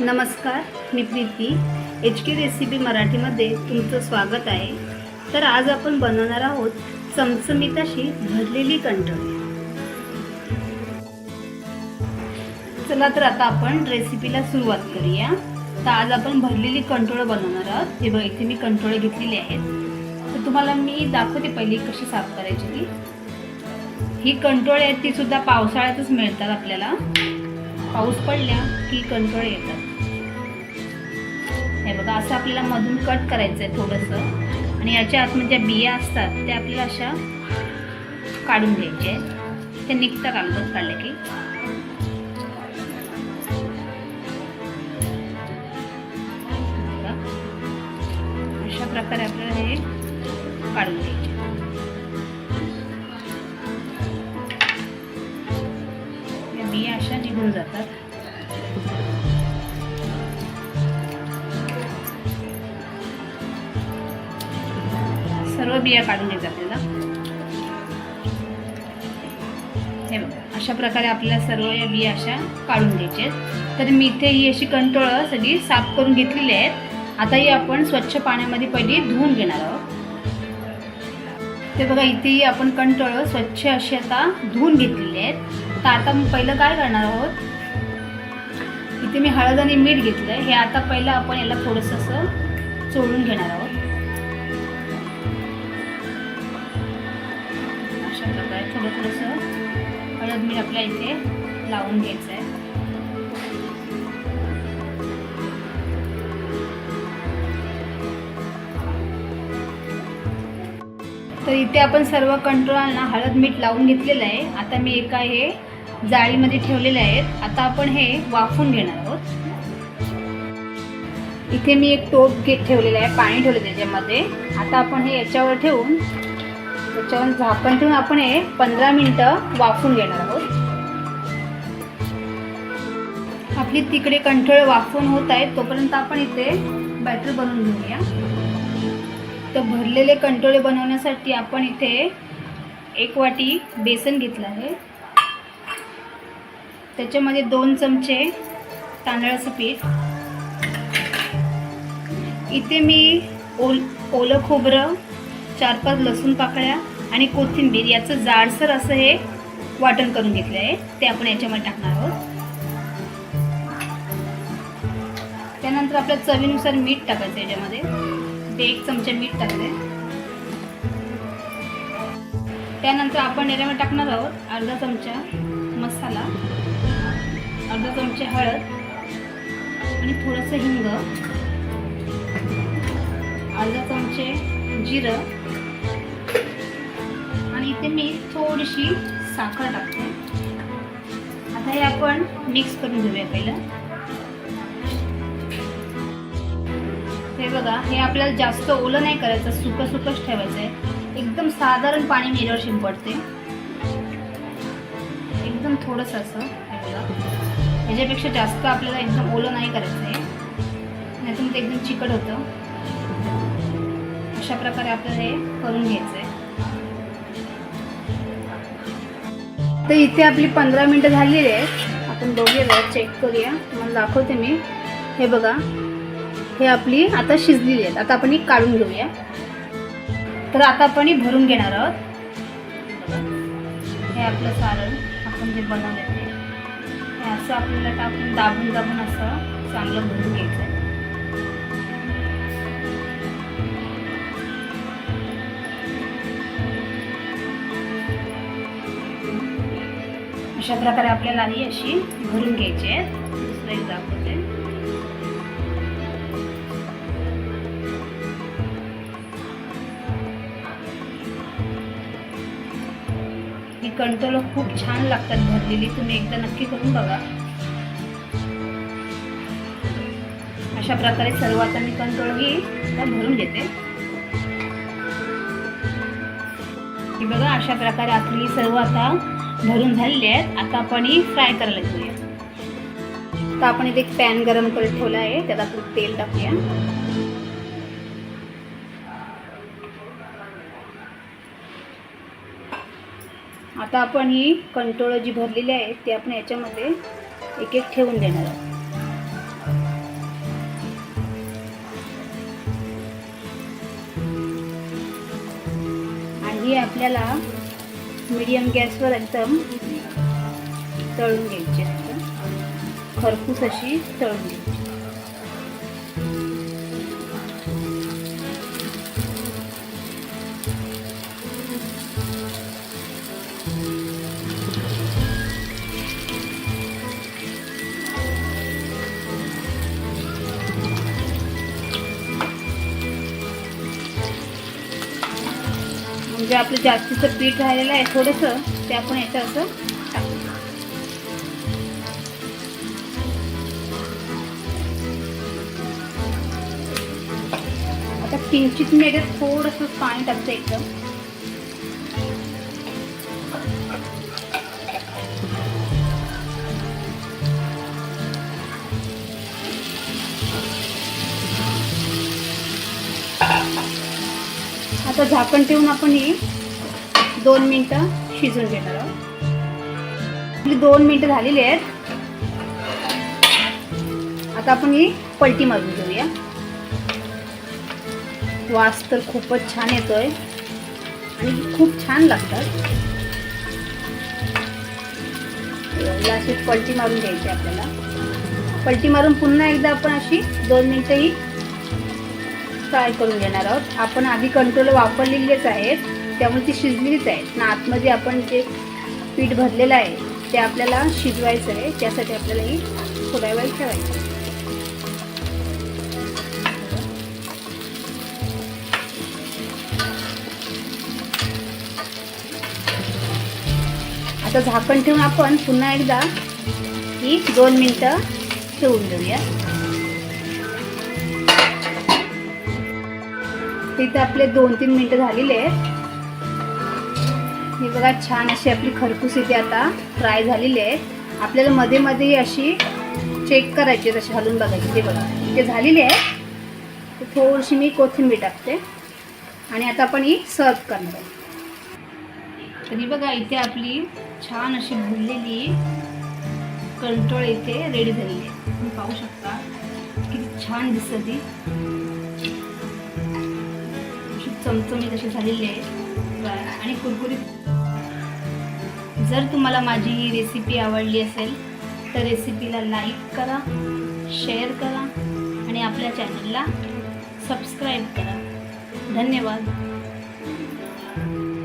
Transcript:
नमस्कार, मी Preeti HK recipe मराठीमध्ये तुमचं स्वागत आहे। तर आज आपण बनवणार आहोत चमचमीत अशी भरलेली कंटोळी। चला तर आता आपण रेसिपीला सुरुवात करूया। तर आज आपण भरलेली कंटोळी बनवणार आहोत। हे बघा, इथे मी कंटोळी घेतलेली आहेत। तर तुम्हाला मी दाखवते पहिली कशी साफ करायची ती। ही कंटोळी आहे ती सुद्धा पावसाळ्यातच मिळतात आपल्याला। पाऊस पडल्या की कंटोळे येतात। हे बघा, असं आपल्याला मधून कट करायचं आहे थोडंसं, आणि याच्या आतमध्ये ज्या बिया असतात त्या आपल्याला अशा काढून घ्यायच्या आहेत। ते निघतात आंबट काढले की। अशा प्रकारे आपल्याला हे काढून घ्यायचे। बिया अशा निघून जातात। सर्व बिया काढून घ्यायचं आपल्याला। हे बघा, अशा प्रकारे आपल्याला सर्व या बिया अशा काढून घ्यायच्या आहेत। तर मी इथे ही अशी कंटोळं सगळी साफ करून घेतलेली आहेत। आता ही आपण स्वच्छ पाण्यामध्ये पहिली धुवून घेणार आहोत। ते बघा, इथे आपण कंटोळं स्वच्छ अशी आता धुवून घेतलेली आहेत। तर आता पहिलं काय करणार आहोत, इथे मी हळद आणि मीठ घेतलंय। हे आता पहिलं आपण याला थोडंसं असं चोळून घेणार आहोत। अशा प्रकारे थोडंसं हळद मीठ आपल्या इथे लावून घ्यायचं आहे। तर इथे आपण सर्व कंटोळांना हळद मीठ लावून घेतलेलं आहे। आता मी एका हे जाळीमध्ये ठेवलेले आहेत। आता आपण हे वाफवून घेणार आहोत। इथे मी एक टोप ठेवलेला आहे, पाणी ठेवलं त्याच्यामध्ये। आता आपण हे याच्यावर ठेवून त्याच्यावर झाकण ठेवून आपण हे 15 मिनिटं वाफवून घेणार आहोत। आपली तिकडे कंटोळे वाफवून होत आहेत, तोपर्यंत आपण इथे बॅटर बनवून घेऊया। तर भरलेले कंटोळे बनवण्यासाठी आपण इथे 1 वाटी बेसन घेतलं आहे। त्याच्यामध्ये 2 चमचे तांदळाचं पीठ, इथे मी ओलं खोबरं, 4-5 लसूण पाकळ्या आणि कोथिंबीर याचं जाडसर असं हे वाटण करून घेतलं आहे। ते आपण याच्यामध्ये टाकणार आहोत। त्यानंतर आपल्या चवीनुसार मीठ टाकायचं याच्यामध्ये। ते 1 चमचा मीठ टाकले। त्यानंतर आपण याच्यामध्ये टाकणार आहोत अर्धा चमचा मसाला, अर्धा चमचा हळद आणि थोडंसं हिंग, अर्धा चमचे जिरं, आणि इथे मी थोडीशी साखर टाकते। आता हे आपण मिक्स करून घेऊया पहिलं। हे बघा, हे आपल्याला जास्त ओलं नाही करायचं, सुकंच ठेवायचं आहे। एकदम साधारण पाणी मेल्यावर शिंपडते, एकदम थोडंसं असं। याच्यापेक्षा जास्त आपल्याला एकदम ओलं नाही करायचं आहे, नाहीतर मग ते एकदम चिकट होतं। अशा प्रकारे आपल्याला हे करून घ्यायचं आहे। तर इथे आपली 15 मिनिटं झालेली आहेत। आपण बघूया, चेक करूया, तुम्हाला दाखवते मी। हे बघा, हे आपली आता शिजलेली आहेत। आता आपण ही काढून घेऊया। तर आता आपण ही भरून घेणार आहोत। हे आपलं सारण आपण जे बनवलं ते हे असं आपल्याला टाकून दाबून असं चांगलं भरून घ्यायचं आहे। अशा प्रकारे आपल्याला ही अशी भरून घ्यायची आहे। दुसरं एक दाखवते। ही कंटोळं खूप छान लागतात भरलेली, तुम्ही एकदा नक्की करून बघा। अशा प्रकारे सर्व आता मी कंटोळं ही भरून घेते। ही बघा, अशा प्रकारे आपली सर्व आता भरून झालेली आहेत। आता आपण ही फ्राय करायला घेऊया। तर आपण इथे एक पॅन गरम करत ठेवला आहे, त्यात आपण तेल टाकूया। आता आपण ही कंटोळं जी भरलेली आहे ती आपण याच्यामध्ये एक एक ठेवून देणार आहोत। आपल्याला मीडियम गॅसवर एकदम तळून घ्यायची आहे, खरपूस अशी तळून घ्यायची. म्हणजे आपलं जास्तीचं पीठ राहिलेलं आहे थोडंसं, ते आपण याचं असं टाकू. आता किंचित मी याच्यात थोडंसं पाणी टाकते एकदम. आता झाकण ठेवून आपण ही 2 मिनिटं शिजवून घेणार आहोत. आपली 2 मिनिटं झालेली आहेत. आता आपण ही पलटी मारून घेऊया. वास तर खूपच छान येतोय आणि खूप छान लागतात. अशी पलटी मारून घ्यायची आपल्याला. पलटी मारून पुन्हा एकदा आपण अशी 2 मिनिटं ही फ्राय करून घेणार आहोत. आपण आधी कंट्रोलर वापरलेलेच आहेत, त्यामुळे ती शिजलेलीच आहेत ना. आतमध्ये आपण जे पीठ भरलेलं आहे ते आपल्याला शिजवायचं आहे, त्यासाठी आपल्याला ही थोड्या वेळ ठेवायचं. आता झाकण ठेवून आपण पुन्हा एकदा ही 2 मिनिटं ठेवून देऊया. इथं आपले 2-3 मिनिटं झालेले आहेत. हे बघा, छान अशी आपली खरपूस इथे आता फ्राय झालेली आहे. आपल्याला मध्ये मध्ये अशी चेक करायची, तशी हलवून बघायची. ते बघा इथे झालेली आहे. थोडीशी मी कोथिंबीर टाकते आणि आता आपण ही सर्व करणार आहोत. तरी बघा, इथे आपली छान अशी भुललेली कंट्रोल इथे रेडी झालेली आहे. तुम्ही पाहू शकता किती छान दिसते ती. चमचमीत अशी झालेली आहे आणि कुरकुरीत. जर तुम्हाला माझी ही रेसिपी आवडली असेल तर रेसिपीला लाईक करा, शेअर करा आणि आपल्या चॅनलला सबस्क्राईब करा. धन्यवाद.